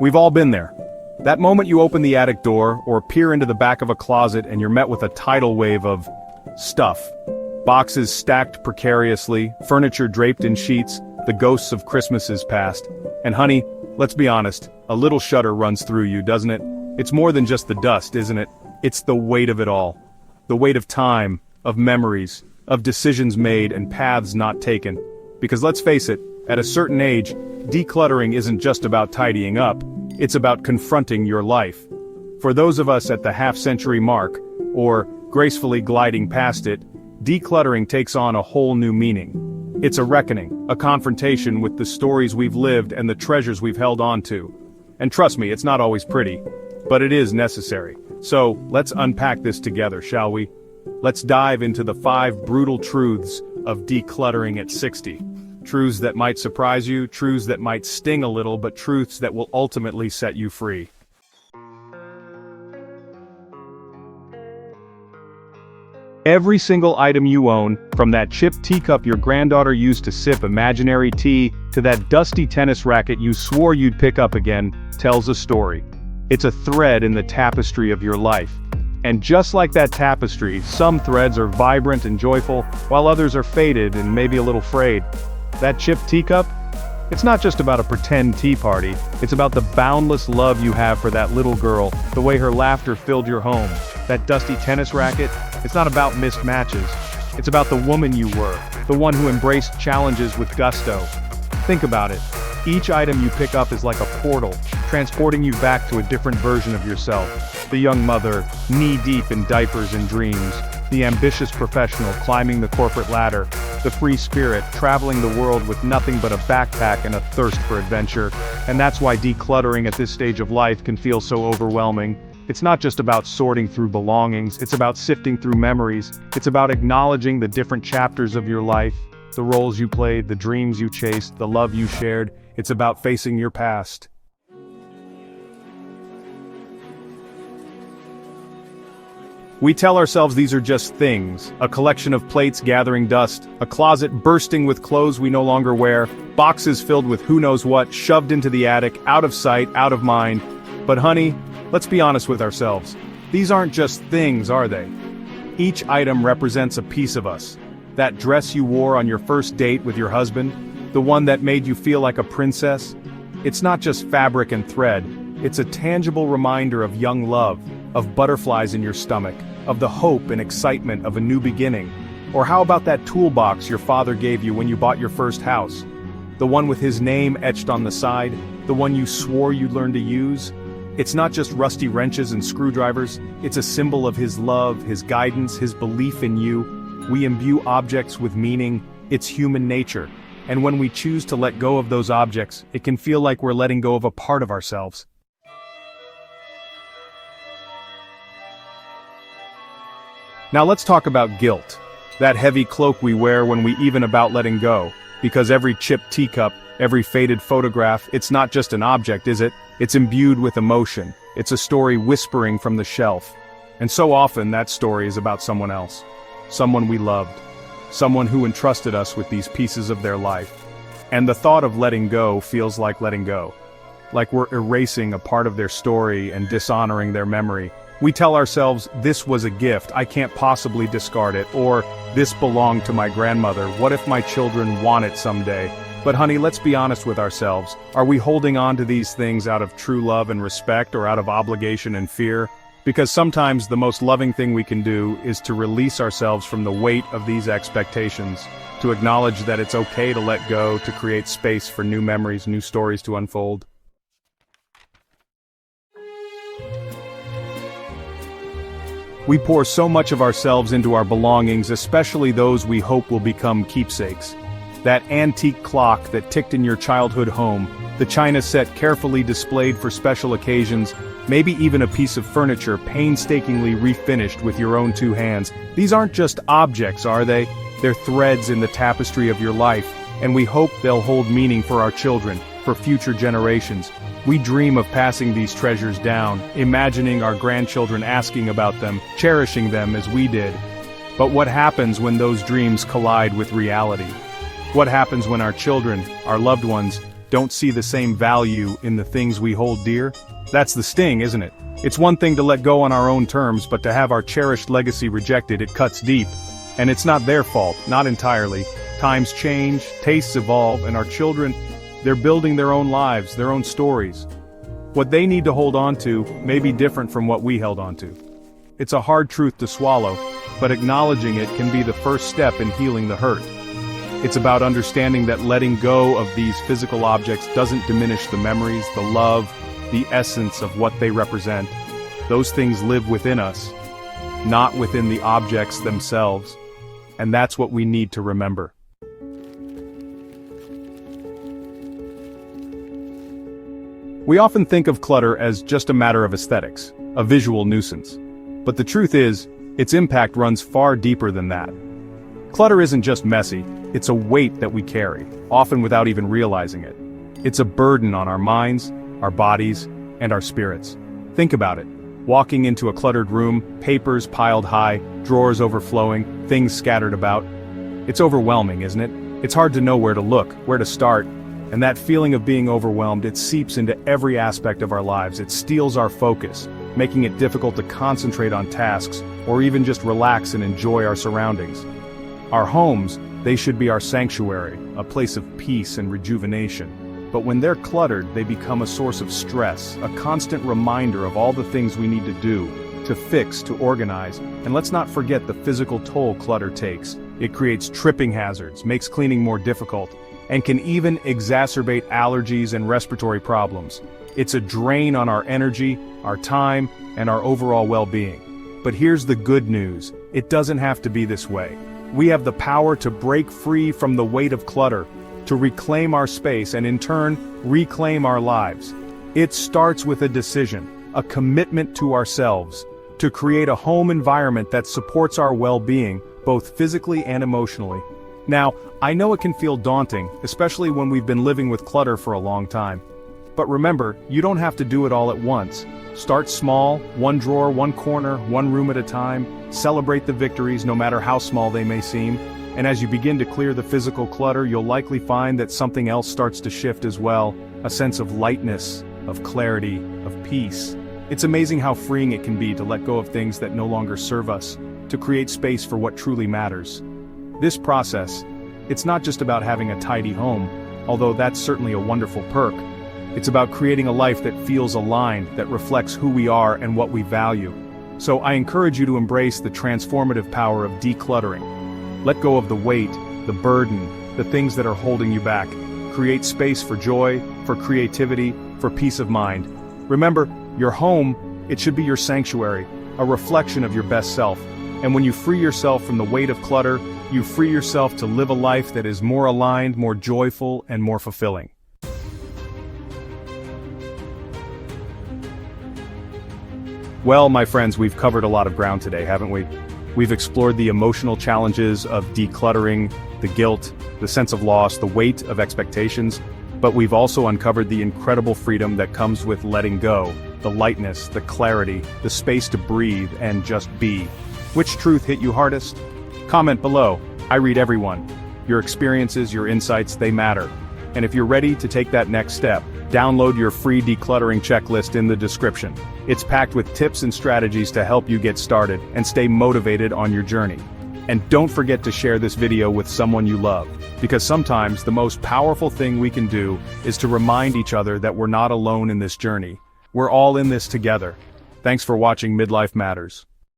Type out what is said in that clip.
We've all been there. That moment you open the attic door or peer into the back of a closet and you're met with a tidal wave of stuff. Boxes stacked precariously, furniture draped in sheets, the ghosts of Christmases past. And honey, let's be honest, a little shudder runs through you, doesn't it? It's more than just the dust, isn't it? It's the weight of it all. The weight of time, of memories, of decisions made and paths not taken. Because let's face it, at a certain age, decluttering isn't just about tidying up, it's about confronting your life. For those of us at the half-century mark, or gracefully gliding past it, decluttering takes on a whole new meaning. It's a reckoning, a confrontation with the stories we've lived and the treasures we've held on to. And trust me, it's not always pretty, but it is necessary. So, let's unpack this together, shall we? Let's dive into the 5 brutal truths of decluttering at 60. Truths that might surprise you, truths that might sting a little, but truths that will ultimately set you free. Every single item you own, from that chipped teacup your granddaughter used to sip imaginary tea, to that dusty tennis racket you swore you'd pick up again, tells a story. It's a thread in the tapestry of your life. And just like that tapestry, some threads are vibrant and joyful, while others are faded and maybe a little frayed. That chipped teacup? It's not just about a pretend tea party, it's about the boundless love you have for that little girl, the way her laughter filled your home. That dusty tennis racket? It's not about missed matches. It's about the woman you were, the one who embraced challenges with gusto. Think about it. Each item you pick up is like a portal, transporting you back to a different version of yourself. The young mother, knee-deep in diapers and dreams. The ambitious professional climbing the corporate ladder. The free spirit traveling the world with nothing but a backpack and a thirst for adventure. And that's why decluttering at this stage of life can feel so overwhelming. It's not just about sorting through belongings, it's about sifting through memories. It's about acknowledging the different chapters of your life, the roles you played, the dreams you chased, the love you shared. It's about facing your past. We tell ourselves these are just things, a collection of plates gathering dust, a closet bursting with clothes we no longer wear, boxes filled with who knows what, shoved into the attic, out of sight, out of mind. But honey, let's be honest with ourselves. These aren't just things, are they? Each item represents a piece of us. That dress you wore on your first date with your husband, the one that made you feel like a princess. It's not just fabric and thread, it's a tangible reminder of young love, of butterflies in your stomach, of the hope and excitement of a new beginning. Or how about that toolbox your father gave you when you bought your first house? The one with his name etched on the side, the one you swore you'd learn to use? It's not just rusty wrenches and screwdrivers, it's a symbol of his love, his guidance, his belief in you. We imbue objects with meaning, it's human nature. And when we choose to let go of those objects, it can feel like we're letting go of a part of ourselves. Now let's talk about guilt. That heavy cloak we wear when we even about letting go. Because every chipped teacup, every faded photograph, it's not just an object, is it? It's imbued with emotion. It's a story whispering from the shelf. And so often that story is about someone else. Someone we loved. Someone who entrusted us with these pieces of their life. And the thought of letting go feels like letting go. Like we're erasing a part of their story and dishonoring their memory. We tell ourselves, this was a gift, I can't possibly discard it, or this belonged to my grandmother, what if my children want it someday? But honey, let's be honest with ourselves. Are we holding on to these things out of true love and respect, or out of obligation and fear? Because sometimes the most loving thing we can do is to release ourselves from the weight of these expectations, to acknowledge that it's okay to let go, to create space for new memories, new stories to unfold. We pour so much of ourselves into our belongings, especially those we hope will become keepsakes. That antique clock that ticked in your childhood home, the china set carefully displayed for special occasions, maybe even a piece of furniture painstakingly refinished with your own 2 hands. These aren't just objects, are they? They're threads in the tapestry of your life, and we hope they'll hold meaning for our children, for future generations. We dream of passing these treasures down, imagining our grandchildren asking about them, cherishing them as we did. But what happens when those dreams collide with reality? What happens when our children, our loved ones, don't see the same value in the things we hold dear? That's the sting, isn't it? It's one thing to let go on our own terms, but to have our cherished legacy rejected, it cuts deep. And it's not their fault, not entirely. Times change, tastes evolve, and our children, they're building their own lives, their own stories. What they need to hold on to may be different from what we held on to. It's a hard truth to swallow, but acknowledging it can be the first step in healing the hurt. It's about understanding that letting go of these physical objects doesn't diminish the memories, the love, the essence of what they represent. Those things live within us, not within the objects themselves. And that's what we need to remember. We often think of clutter as just a matter of aesthetics, a visual nuisance. But the truth is, its impact runs far deeper than that. Clutter isn't just messy, it's a weight that we carry, often without even realizing it. It's a burden on our minds, our bodies, and our spirits. Think about it. Walking into a cluttered room, papers piled high, drawers overflowing, things scattered about. It's overwhelming, isn't it? It's hard to know where to look, where to start. And that feeling of being overwhelmed, it seeps into every aspect of our lives. It steals our focus, making it difficult to concentrate on tasks, or even just relax and enjoy our surroundings. Our homes, they should be our sanctuary, a place of peace and rejuvenation. But when they're cluttered, they become a source of stress, a constant reminder of all the things we need to do, to fix, to organize. And let's not forget the physical toll clutter takes. It creates tripping hazards, makes cleaning more difficult, and can even exacerbate allergies and respiratory problems. It's a drain on our energy, our time, and our overall well-being. But here's the good news. It doesn't have to be this way. We have the power to break free from the weight of clutter, to reclaim our space and in turn, reclaim our lives. It starts with a decision, a commitment to ourselves, to create a home environment that supports our well-being, both physically and emotionally. Now, I know it can feel daunting, especially when we've been living with clutter for a long time. But remember, you don't have to do it all at once. Start small, one drawer, one corner, one room at a time. Celebrate the victories, no matter how small they may seem. And as you begin to clear the physical clutter, you'll likely find that something else starts to shift as well, a sense of lightness, of clarity, of peace. It's amazing how freeing it can be to let go of things that no longer serve us, to create space for what truly matters. This process, it's not just about having a tidy home, although that's certainly a wonderful perk. It's about creating a life that feels aligned, that reflects who we are and what we value. So I encourage you to embrace the transformative power of decluttering. Let go of the weight, the burden, the things that are holding you back. Create space for joy, for creativity, for peace of mind. Remember, your home, it should be your sanctuary, a reflection of your best self. And when you free yourself from the weight of clutter, you free yourself to live a life that is more aligned, more joyful, and more fulfilling. Well, my friends, we've covered a lot of ground today, haven't we? We've explored the emotional challenges of decluttering, the guilt, the sense of loss, the weight of expectations, but we've also uncovered the incredible freedom that comes with letting go, the lightness, the clarity, the space to breathe and just be. Which truth hit you hardest? Comment below. I read everyone. Your experiences, your insights, they matter. And if you're ready to take that next step, download your free decluttering checklist in the description. It's packed with tips and strategies to help you get started and stay motivated on your journey. And don't forget to share this video with someone you love, because sometimes the most powerful thing we can do is to remind each other that we're not alone in this journey. We're all in this together. Thanks for watching Midlife Matters.